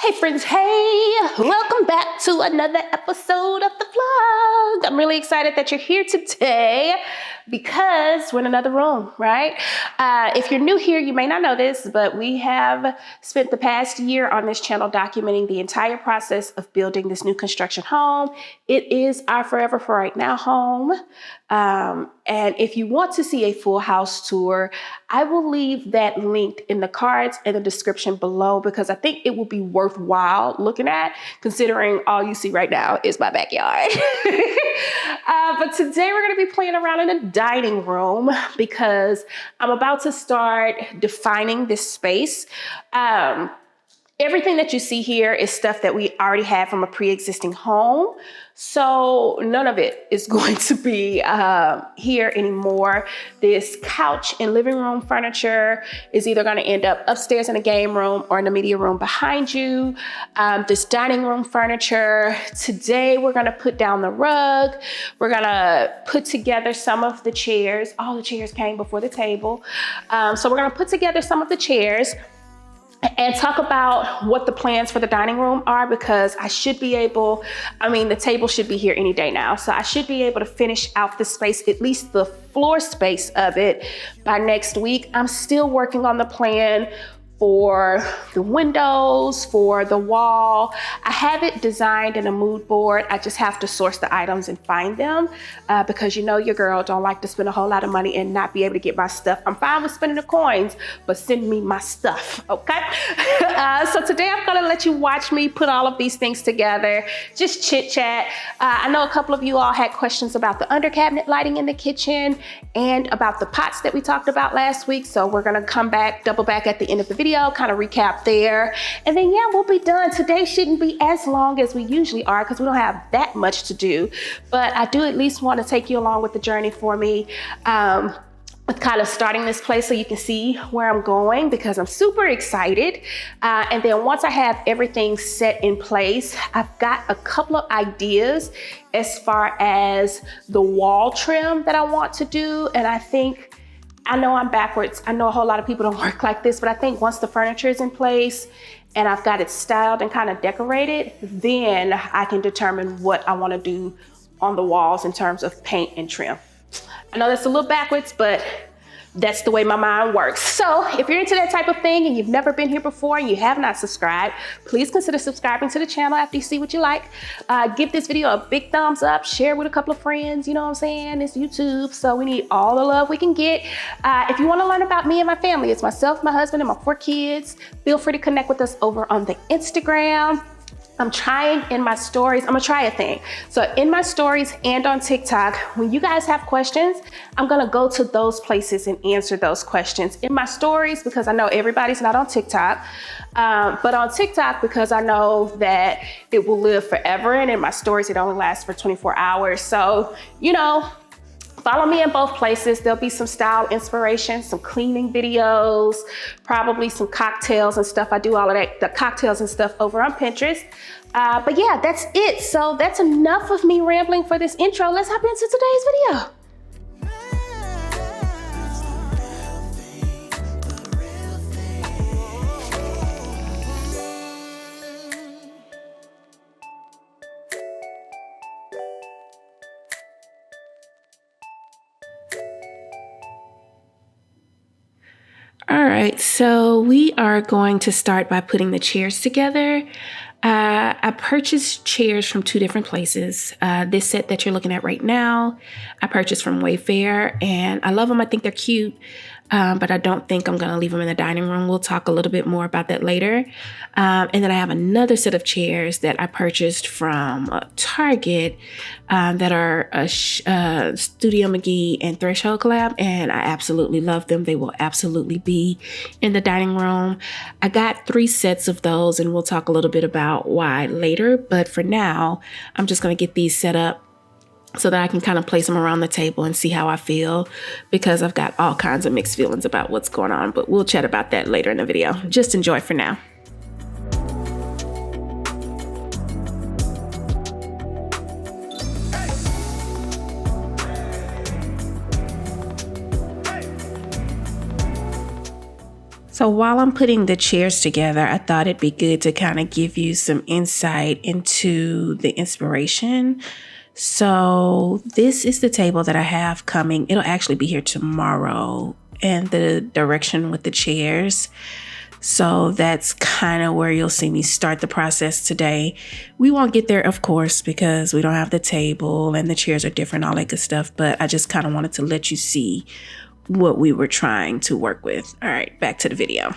Hey friends, hey! Welcome back to another episode of the vlog. I'm really excited that you're here today because we're in another room, right? If you're new here, you may not know this, but we have spent the past year on this channel documenting the entire process of building this new construction home. It is our Forever for Right Now home. And if you want to see a full house tour, I will leave that linked in the cards and the description below because I think it will be worthwhile looking at, considering all you see right now is my backyard. But today we're going to be playing around in a dining room because I'm about to start defining this space. Everything that you see here is stuff that we already had from a pre-existing home. So none of it is going to be here anymore. This couch and living room furniture is either going to end up upstairs in the game room or in the media room behind you. This dining room furniture, today we're going to put down the rug. We're going to put together some of the chairs. All the chairs came before the table. So we're going to put together some of the chairs and talk about what the plans for the dining room are, because I should be able, the table should be here any day now. So I should be able to finish out the space, at least the floor space of it, by next week. I'm still working on the plan for the windows, for the wall. I have it designed in a mood board. I just have to source the items and find them because you know your girl don't like to spend a whole lot of money and not be able to get my stuff. I'm fine with spending the coins, but send me my stuff, okay? So today I'm gonna let you watch me put all of these things together, just chit chat. I know a couple of you all had questions about the under cabinet lighting in the kitchen and about the pots that we talked about last week. So we're gonna come back, double back at the end of the video, kind of recap there. And then yeah, we'll be done. Today shouldn't be as long as we usually are because we don't have that much to do. But I do at least want to take you along with the journey for me. With kind of starting this place so you can see where I'm going because I'm super excited. And then once I have everything set in place, I've got a couple of ideas as far as the wall trim that I want to do. And I know I'm backwards. I know a whole lot of people don't work like this, but I think once the furniture is in place and I've got it styled and kind of decorated, then I can determine what I want to do on the walls in terms of paint and trim. I know that's a little backwards, but that's the way my mind works. So if you're into that type of thing and you've never been here before and you have not subscribed, please consider subscribing to the channel after you see what you like. Give this video a big thumbs up, share with a couple of friends, you know what I'm saying? It's YouTube, so we need all the love we can get. If you wanna learn about me and my family, it's myself, my husband, and my 4 kids. Feel free to connect with us over on the Instagram. I'm trying in my stories, I'm gonna try a thing. So in my stories and on TikTok, when you guys have questions, I'm gonna go to those places and answer those questions. In my stories, because I know everybody's not on TikTok, but on TikTok, because I know that it will live forever, and in my stories, it only lasts for 24 hours. So, you know, follow me in both places. There'll be some style inspiration, some cleaning videos, probably some cocktails and stuff. I do all of that, the cocktails and stuff over on Pinterest. But yeah, that's it. So that's enough of me rambling for this intro. Let's hop into today's video. All right, so we are going to start by putting the chairs together. I purchased chairs from 2 different places. This set that you're looking at right now, I purchased from Whitaker, and I love them. I think they're cute, but I don't think I'm gonna leave them in the dining room. We'll talk a little bit more about that later. And then I have another set of chairs that I purchased from Target that are a Studio McGee and Threshold collab, and I absolutely love them. They will absolutely be in the dining room. I got 3 sets of those, and we'll talk a little bit about why later, but for now, I'm just gonna get these set up so that I can kind of place them around the table and see how I feel, because I've got all kinds of mixed feelings about what's going on, but we'll chat about that later in the video. Just enjoy for now. So while I'm putting the chairs together, I thought it'd be good to kind of give you some insight into the inspiration. So this is the table that I have coming. It'll actually be here tomorrow, and the direction with the chairs. So that's kind of where you'll see me start the process today. We won't get there, of course, because we don't have the table and the chairs are different, all that good stuff. But I just kind of wanted to let you see what we were trying to work with. All right, back to the video.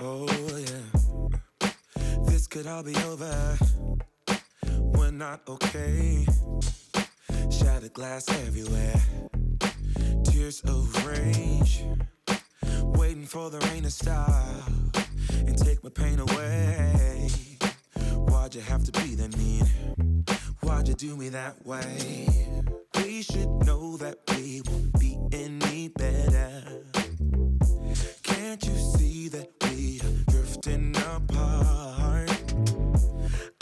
Oh yeah, this could all be over. We're not okay. Shattered glass everywhere. Tears of rage. Waiting for the rain to stop and take my pain away. Why'd you have to be that mean? Why'd you do me that way? We should know that we won't be any better. Can't you see that we are drifting apart?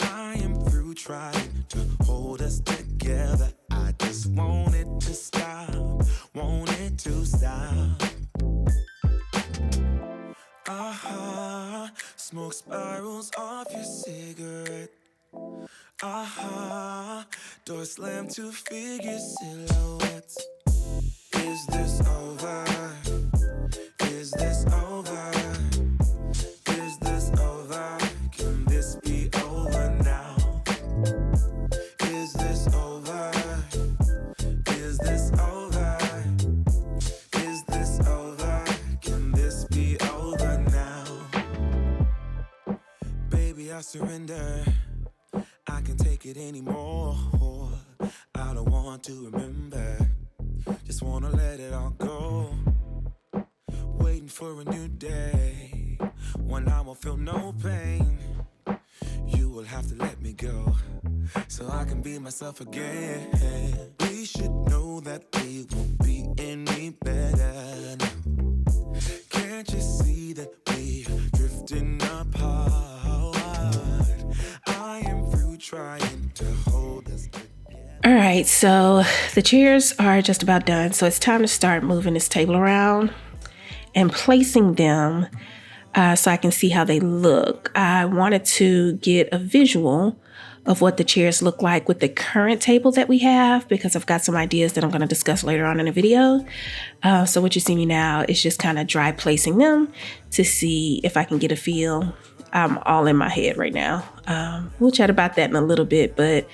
I am through trying to hold us together. I just want it to stop, want it to stop. Smoke spirals off your cigarette. Door slammed to figure silhouettes. Is this over? Is this over? Is this over? Can this be over now? Is this over? Is this over? Is this over? Can this be over now? Baby, I surrender. I can't take it anymore. I don't want to remember. Just wanna let it all go. Waiting for a new day, when I won't feel no pain. You will have to let me go, so I can be myself again. We should know that we won't be any better now. Can't you see that we are drifting apart? I am through trying to hold us together. All right, so the chairs are just about done. So it's time to start moving this table around and placing them so I can see how they look. I wanted to get a visual of what the chairs look like with the current table that we have, because I've got some ideas that I'm going to discuss later on in the video. So what you see me now is just kind of dry placing them to see if I can get a feel. I'm all in my head right now. We'll chat about that in a little bit, but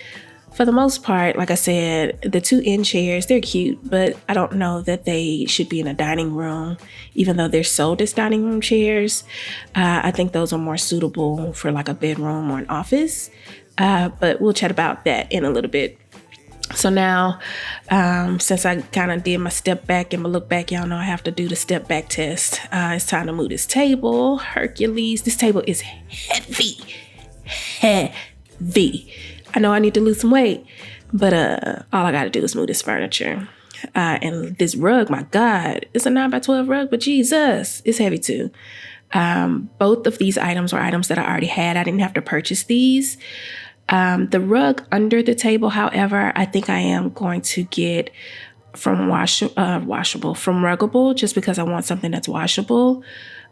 For the most part, like I said, the 2 end chairs, they're cute, but I don't know that they should be in a dining room, even though they're sold as dining room chairs. I think those are more suitable for like a bedroom or an office, but we'll chat about that in a little bit. So now, since I kind of did my step back and my look back, y'all know I have to do the step back test. It's time to move this table. Hercules, this table is heavy. I know I need to lose some weight, but all I gotta do is move this furniture. And this rug, my God, it's a 9x12 rug, but Jesus, it's heavy too. Both of these items were items that I already had. I didn't have to purchase these. The rug under the table, however, I think I am going to get from Ruggable, just because I want something that's washable.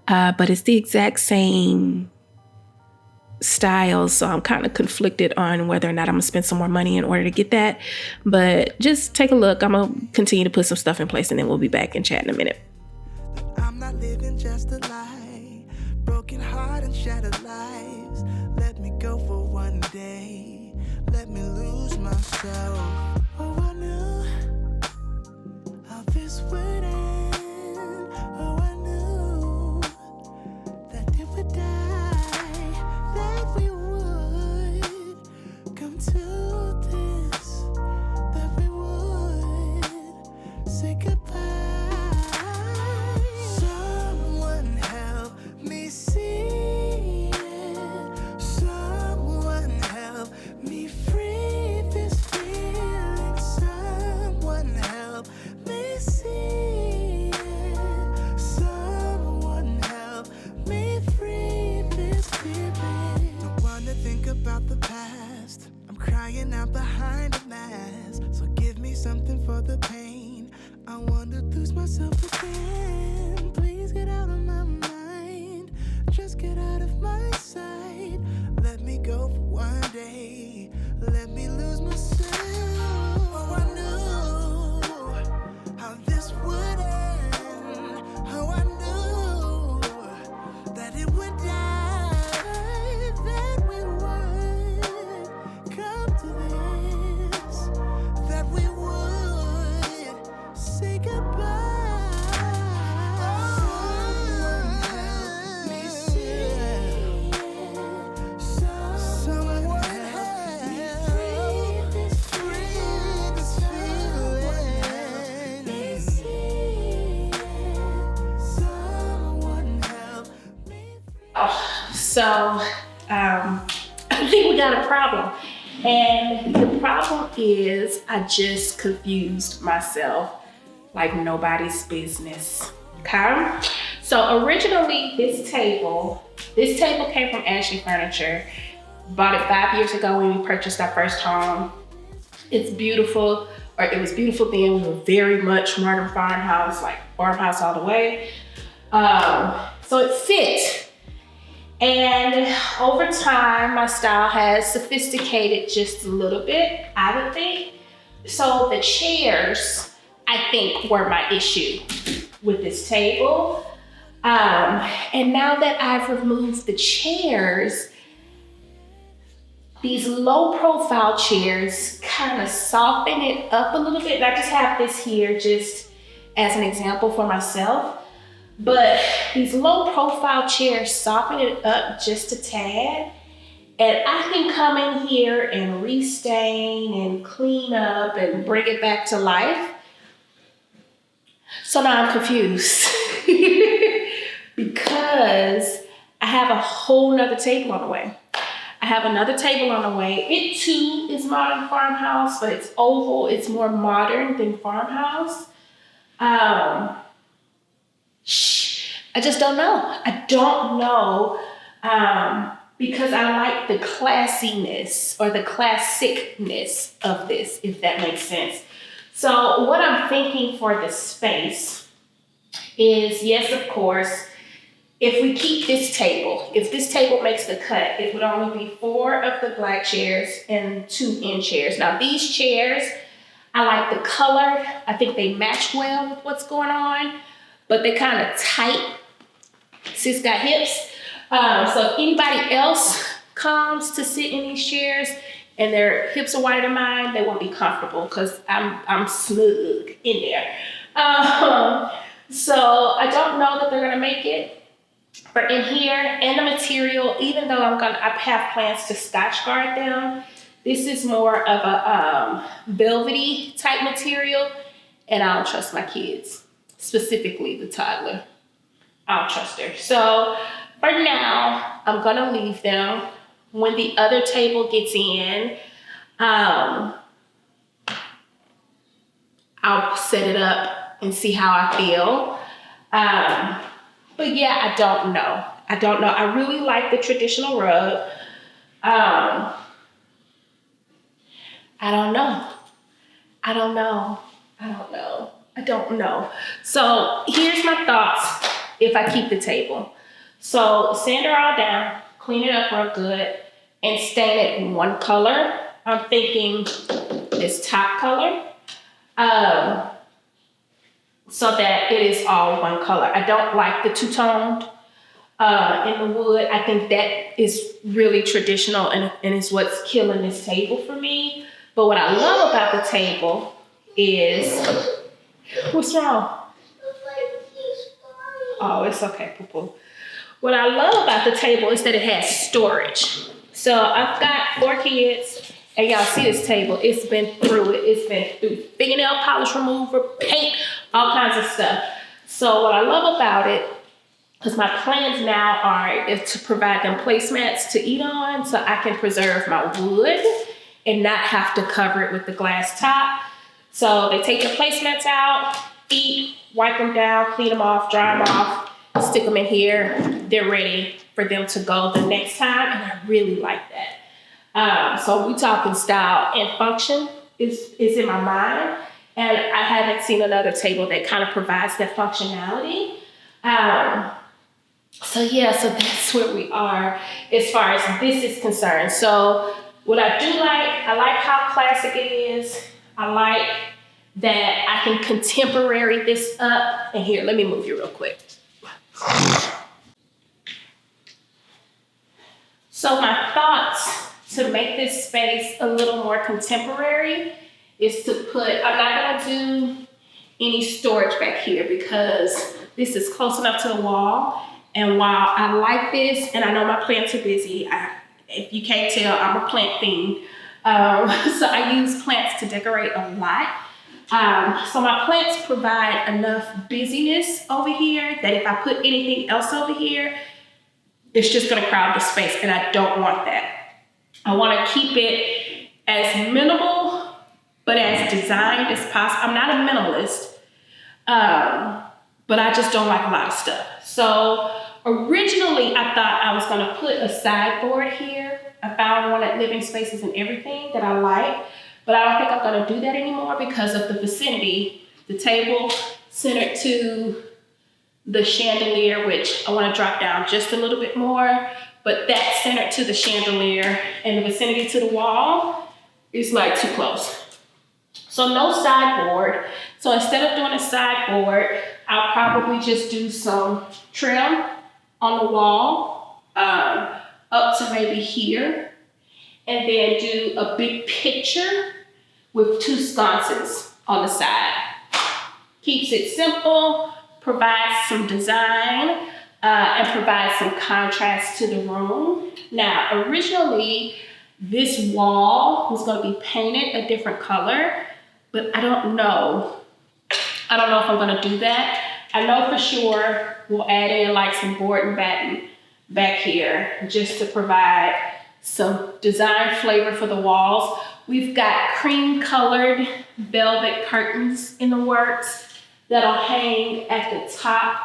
But it's the exact same style, so I'm kind of conflicted on whether or not I'm gonna spend some more money in order to get that. But just take a look. I'm gonna continue to put some stuff in place, and then we'll be back and chat in a minute. I'm not living just a lie, broken heart and shattered lives. Let me go for one day, let me lose myself. Oh, I knew how this would end. Oh, I knew that it would die, that we would come to this, that we would say goodbye. Someone help me see it. Someone help me free this feeling. Someone help me see it. Someone help me free this feeling. Don't wanna think about the past. I'm crying out behind a mask. So give me something for the pain. I wanna lose myself again. Please get out of my mind. Just get out of my sight. Let me go for one day. Let me lose myself. Oh, I knew how this would end. Oh, I knew that it would die, that we would come to this, that we would say goodbye. Someone help me see it. Someone help me free this feeling. Someone help me. So I think we got a problem. And the problem is I just confused myself like nobody's business. Okay? So originally this table came from Ashley Furniture. Bought it 5 years ago when we purchased our first home. It's beautiful, or it was beautiful then. We were very much modern farmhouse, like farmhouse all the way. So it fit. And over time, my style has sophisticated just a little bit, I would think. So the chairs, I think, were my issue with this table. And now that I've removed the chairs, these low profile chairs kind of soften it up a little bit. And I just have this here just as an example for myself. But these low profile chairs soften it up just a tad. And I can come in here and restain and clean up and bring it back to life. So now I'm confused because I have a whole nother table on the way. I have another table on the way. It too is modern farmhouse, but it's oval. It's more modern than farmhouse. I just don't know. I don't know because I like the classiness or the classicness of this, if that makes sense. So what I'm thinking for the space is, yes, of course, if we keep this table, if this table makes the cut, it would only be 4 of the black chairs and 2 end chairs. Now these chairs, I like the color. I think they match well with what's going on, but they're kind of tight. Sis got hips. So if anybody else comes to sit in these chairs, and their hips are wider than mine, they won't be comfortable because I'm snug in there. So I don't know that they're gonna make it. But in here, and the material, even though I have plans to Scotch guard them, this is more of a velvety type material, and I don't trust my kids, specifically the toddler. I don't trust her. So for now, I'm gonna leave them. When the other table gets in, I'll set it up and see how I feel. But yeah, I don't know. I really like the traditional rug. I don't know. So here's my thoughts if I keep the table. So sand her all down, clean it up real good, and stain it one color. I'm thinking this top color. So that it is all one color. I don't like the two-toned in the wood. I think that is really traditional and is what's killing this table for me. But what I love about the table is, what's wrong? Oh, it's okay, poo-poo. What I love about the table is that it has storage. So I've got 4 kids, and y'all see this table. It's been through it. It's been through fingernail polish remover, paint, all kinds of stuff. So what I love about it, because my plans now are to provide them placemats to eat on so I can preserve my wood and not have to cover it with the glass top. So they take their placemats out, eat, wipe them down, clean them off, dry them off, stick them in here. They're ready for them to go the next time, and I really like that. So we talking style and function is in my mind, and I haven't seen another table that kind of provides that functionality. So that's where we are as far as this is concerned. So what I do like, I like how classic it is. I like that I can contemporary this up. And here, let me move you real quick. So my thoughts to make this space a little more contemporary is to put, I'm not gonna do any storage back here because this is close enough to the wall. And while I like this, and I know my plants are busy, if you can't tell, I'm a plant fiend. So I use plants to decorate a lot. So my plants provide enough busyness over here that if I put anything else over here, it's just gonna crowd the space, and I don't want that. I wanna keep it as minimal, but as designed as possible. I'm not a minimalist, but I just don't like a lot of stuff. So originally I thought I was gonna put a sideboard here. I found one at Living Spaces and Everything that I like, but I don't think I'm gonna do that anymore because of the vicinity. The table centered to the chandelier, which I want to drop down just a little bit more, but that centered to the chandelier and the vicinity to the wall is like too close. So no sideboard. So instead of doing a sideboard, I'll probably just do some trim on the wall up to maybe here, and then do a big picture with 2 sconces on the side. Keeps it simple, provides some design, and provides some contrast to the room. Now, originally, this wall was gonna be painted a different color, but I don't know. I don't know if I'm gonna do that. I know for sure we'll add in like some board and batten back here just to provide some design flavor for the walls. We've got cream colored velvet curtains in the works that'll hang at the top,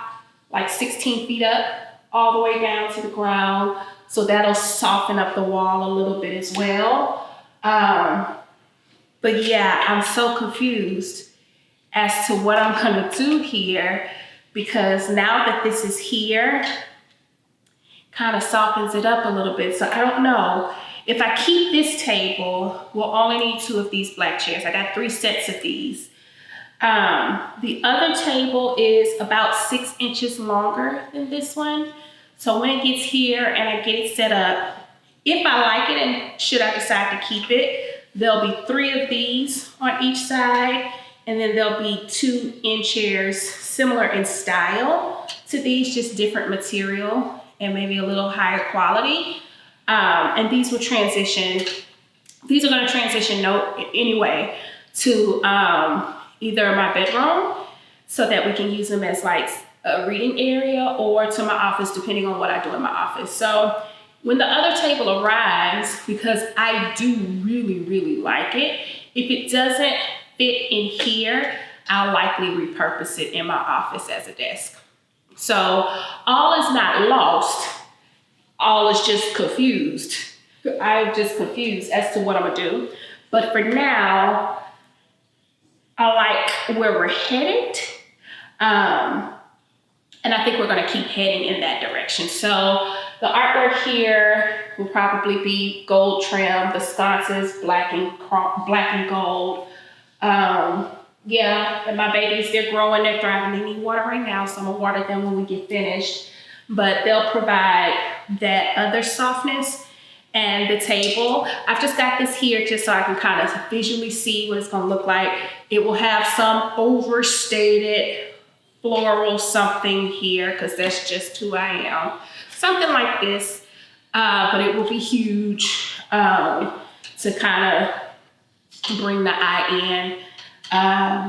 like 16 feet up, all the way down to the ground. So that'll soften up the wall a little bit as well. But yeah, I'm so confused as to what I'm gonna do here, because now that this is here, kind of softens it up a little bit. So I don't know. If I keep this table, we'll only need 2 of these black chairs. I got 3 sets of these. The other table is about 6 inches longer than this one. So when it gets here and I get it set up, If I like it and should I decide to keep it, there'll be 3 of these on each side, and then there'll be 2 end chairs similar in style to these, just different material and maybe a little higher quality. And these will transition, these are gonna transition anyway to either my bedroom so that we can use them as like a reading area, or to my office, depending on what I do in my office. So when the other table arrives, because I do really, really like it, if it doesn't fit in here, I'll likely repurpose it in my office as a desk. So all is not lost, all is just confused. I'm just confused as to what I'm gonna do. But for now, I like where we're headed. And I think we're gonna keep heading in that direction. So the artwork here will probably be gold trim, the sconces, black and gold. Yeah, and my babies, they're growing, they're thriving. They need water right now, so I'm gonna water them when we get finished. But they'll provide that other softness. And the table, I've just got this here just so I can kind of visually see what it's gonna look like. It will have some overstated floral something here, because that's just who I am. Something like this, but it will be huge to kind of bring the eye in.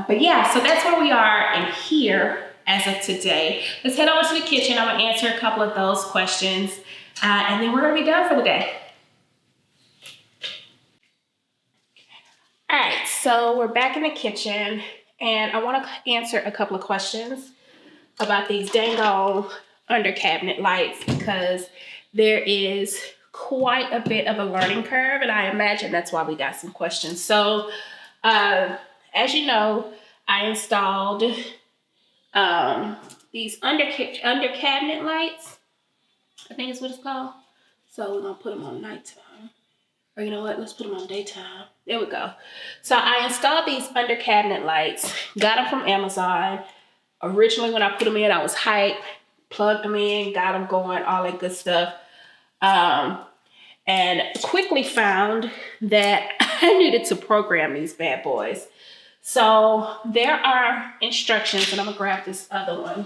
But yeah, so that's where we are in here as of today. Let's head over to the kitchen. I'm gonna answer a couple of those questions, and then we're gonna be done for the day. All right, so we're back in the kitchen, and I want to answer a couple of questions about these dang old under cabinet lights, because there is quite a bit of a learning curve, and I imagine that's why we got some questions. So as you know, I installed these under cabinet lights, I think is what it's called. So we're gonna put them on nighttime. Or you know what, let's put them on daytime. There we go. So I installed these under cabinet lights, got them from Amazon. Originally when I put them in, I was hyped, plugged them in, got them going, all that good stuff. And quickly found that I needed to program these bad boys. So there are instructions, and I'm gonna grab this other one,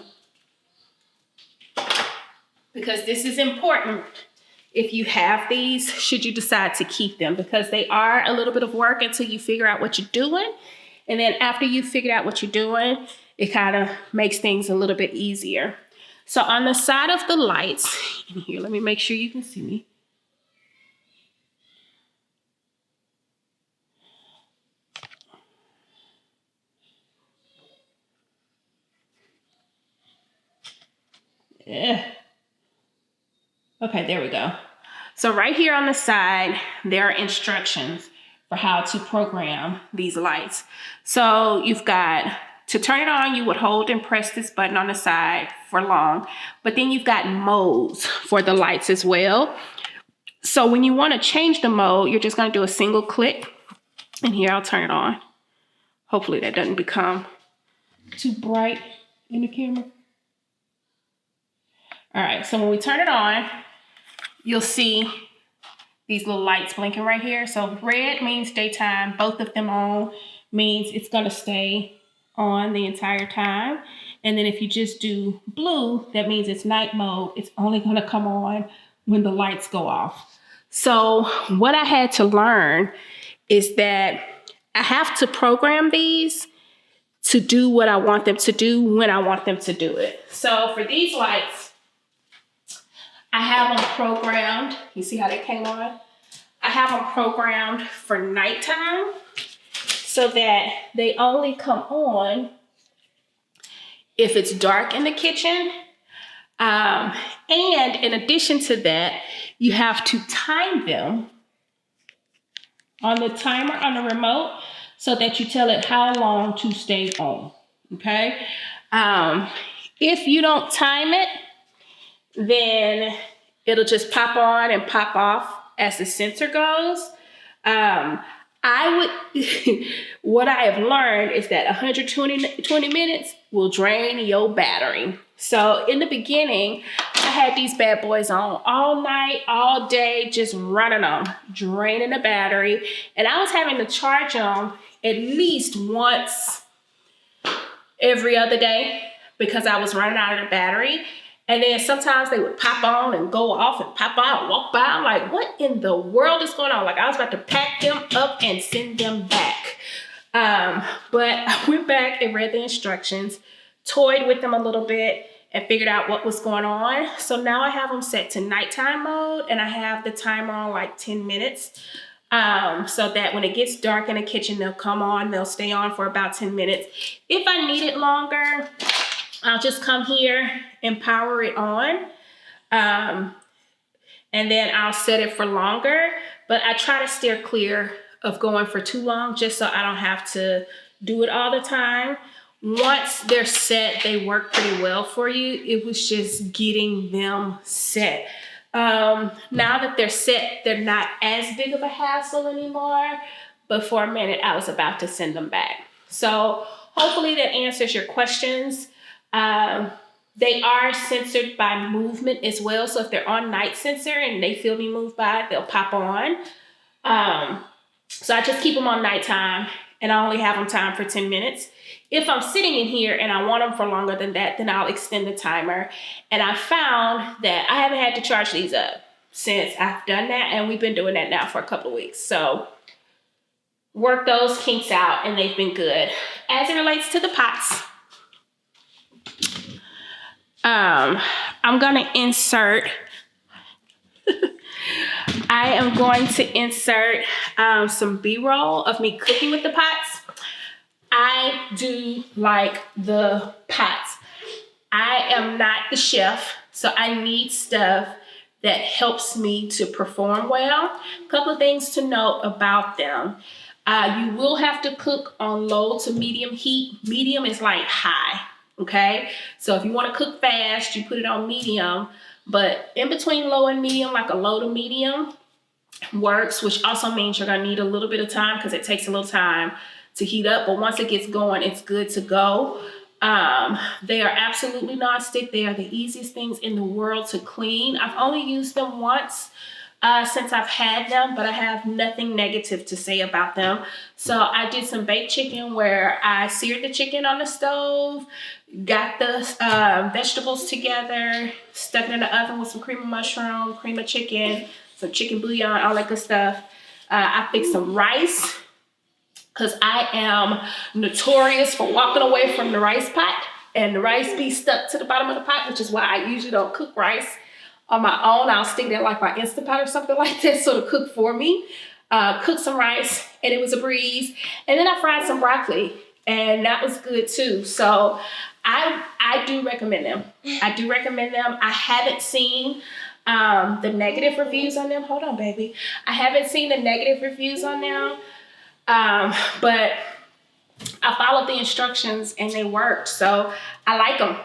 because this is important if you have these, should you decide to keep them, because they are a little bit of work until you figure out what you're doing. And then after you figure out what you're doing, it kind of makes things a little bit easier. So on the side of the lights, in here, let me make sure you can see me. Yeah. Okay, there we go. So right here on the side, there are instructions for how to program these lights. So you've got, to turn it on, you would hold and press this button on the side for long, but then you've got modes for the lights as well. So when you want to change the mode, you're just going to do a single click, and here, I'll turn it on. Hopefully that doesn't become too bright in the camera. All right, so when we turn it on, you'll see these little lights blinking right here. So red means daytime, both of them on means it's gonna stay on the entire time. And then if you just do blue, that means it's night mode. It's only gonna come on when the lights go off. So what I had to learn is that I have to program these to do what I want them to do when I want them to do it. So for these lights, I have them programmed. You see how they came on? I have them programmed for nighttime so that they only come on if it's dark in the kitchen. And in addition to that, you have to time them on the timer on the remote so that you tell it how long to stay on, okay? If you don't time it, then it'll just pop on and pop off as the sensor goes. What I have learned is that 120 minutes will drain your battery. So in the beginning, I had these bad boys on all night, all day, just running them, draining the battery. And I was having to charge them at least once every other day because I was running out of the battery. And then sometimes they would pop on and go off and pop out and walk by. I'm like, what in the world is going on? Like, I was about to pack them up and send them back. But I went back and read the instructions, toyed with them a little bit, and figured out what was going on. So now I have them set to nighttime mode, and I have the timer on like 10 minutes. So that when it gets dark in the kitchen, they'll come on, they'll stay on for about 10 minutes. If I need it longer, I'll just come here and power it on. And then I'll set it for longer, but I try to steer clear of going for too long just so I don't have to do it all the time. Once they're set, they work pretty well for you. It was just getting them set. Now that they're set, they're not as big of a hassle anymore. But for a minute, I was about to send them back. So hopefully that answers your questions. They are censored by movement as well. So if they're on night sensor and they feel me move by, they'll pop on. So I just keep them on nighttime, and I only have them timed for 10 minutes. If I'm sitting in here and I want them for longer than that, then I'll extend the timer. And I found that I haven't had to charge these up since I've done that, and we've been doing that now for a couple of weeks. So work those kinks out, and they've been good. As it relates to the pots, I'm gonna insert I am going to insert some B-roll of me cooking with the pots. I do like the pots. I am not the chef, so I need stuff that helps me to perform well. A couple of things to note about them. You will have to cook on low to medium heat. Medium is like high, okay? So if you want to cook fast, you put it on medium. But in between low and medium, like a low to medium works, which also means you're gonna need a little bit of time because it takes a little time to heat up. But once it gets going, it's good to go. They are absolutely non-stick. They are the easiest things in the world to clean. I've only used them once since I've had them, but I have nothing negative to say about them. So I did some baked chicken where I seared the chicken on the stove, got the vegetables together, stuck it in the oven with some cream of mushroom, cream of chicken, some chicken bouillon, all that good stuff. I fixed some rice because I am notorious for walking away from the rice pot and the rice be stuck to the bottom of the pot, which is why I usually don't cook rice on my own. I'll stick it in like my Instant Pot or something like that so to cook for me. Cooked some rice and it was a breeze. And then I fried some broccoli and that was good too. So I do recommend them. I do recommend them. I haven't seen the negative reviews on them. Hold on, baby. I haven't seen the negative reviews on them, but I followed the instructions and they worked. So I like them.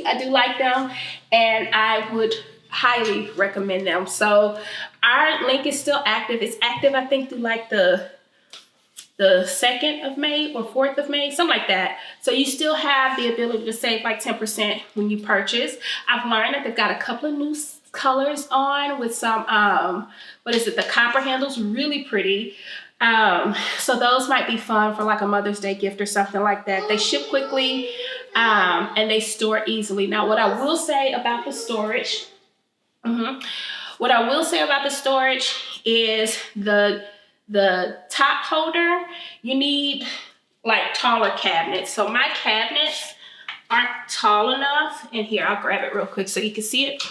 I do like them, and I would highly recommend them. So our link is still active. It's active, I think, through like the 2nd of May or 4th of May, something like that. So you still have the ability to save like 10% when you purchase. I've learned that they've got a couple of new colors on with some, the copper handles, really pretty. So those might be fun for like a Mother's Day gift or something like that. They ship quickly, and they store easily. Now, what I will say about the storage, is the top holder, you need like taller cabinets. So my cabinets aren't tall enough. And here, I'll grab it real quick so you can see it.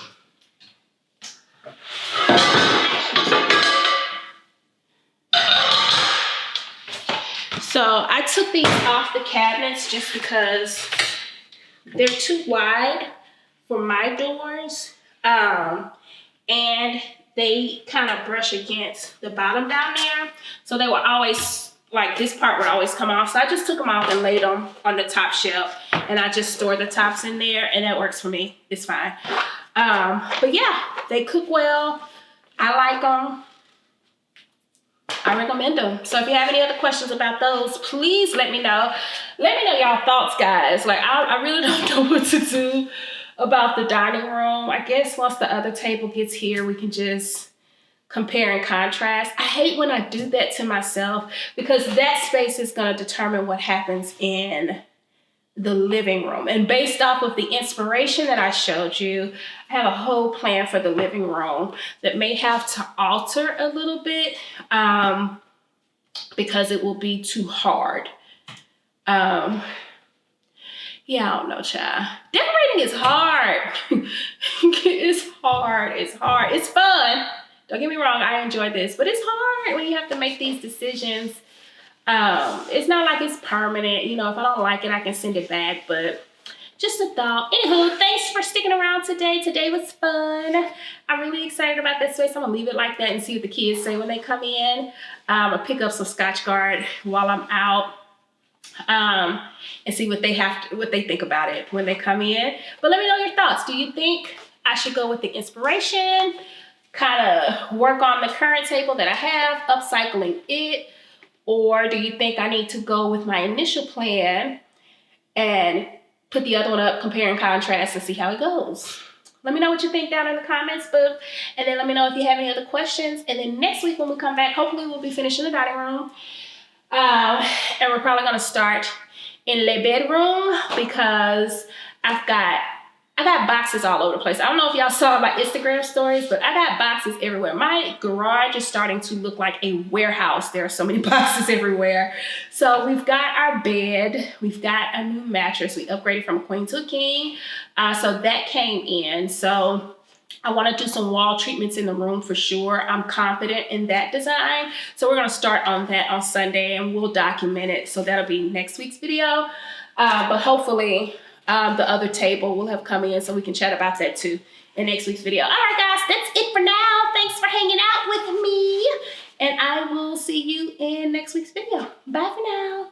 So I took these off the cabinets just because they're too wide for my doors. And they kind of brush against the bottom down there. So they were always, like this part would always come off. So I just took them off and laid them on the top shelf. And I just store the tops in there, and that works for me. It's fine. But yeah, they cook well. I like them. I recommend them. So if you have any other questions about those, please let me know. Let me know y'all thoughts, guys. Like, I really don't know what to do about the dining room. I guess once the other table gets here, we can just compare and contrast. I hate when I do that to myself because that space is going to determine what happens in the living room. And based off of the inspiration that I showed you, I have a whole plan for the living room that may have to alter a little bit because it will be too hard. Yeah, I don't know, child. Decorating is hard. It's hard. It's hard. It's fun. Don't get me wrong, I enjoy this, but it's hard when you have to make these decisions. It's not like it's permanent. You know, if I don't like it, I can send it back, but just a thought. Anywho, thanks for sticking around today. Today was fun. I'm really excited about this space. I'm gonna leave it like that and see what the kids say when they come in. I'll pick up some Scotch Guard while I'm out. And see what they think about it when they come in. But let me know your thoughts. Do you think I should go with the inspiration, kind of work on the current table that I have, upcycling it, or do you think I need to go with my initial plan and put the other one up, compare and contrast, and see how it goes? Let me know what you think down in the comments, boo. And then let me know if you have any other questions. And then next week when we come back, hopefully we'll be finishing the dining room. And we're probably gonna start in the bedroom because I got boxes all over the place. I don't know if y'all saw my Instagram stories, but I got boxes everywhere. My garage is starting to look like a warehouse. There are so many boxes everywhere. So we've got our bed, we've got a new mattress. We upgraded from a queen to a king. So that came in. So I want to do some wall treatments in the room for sure. I'm confident in that design. So we're going to start on that on Sunday and we'll document it. So that'll be next week's video. But hopefully the other table will have come in so we can chat about that too in next week's video. All right, guys, that's it for now. Thanks for hanging out with me. And I will see you in next week's video. Bye for now.